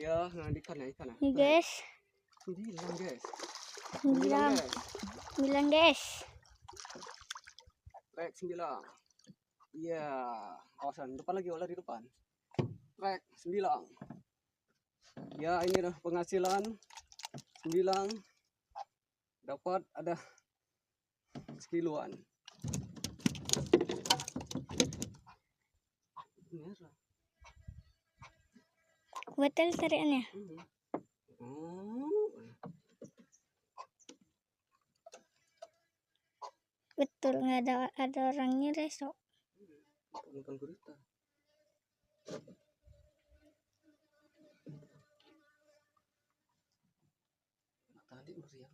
Ya, nah ikan ya. Nih guys, 9 guys. 9 guys. Trek 9. Iya, awasan depan lagi, olah di depan. Trek 9. Ya, ini dah penghasilan 9. Dapat ada sekiloan. Merah. Betul tariannya. Betul, nggak ada orangnya besok. Bukan gurita. Tadi meriang.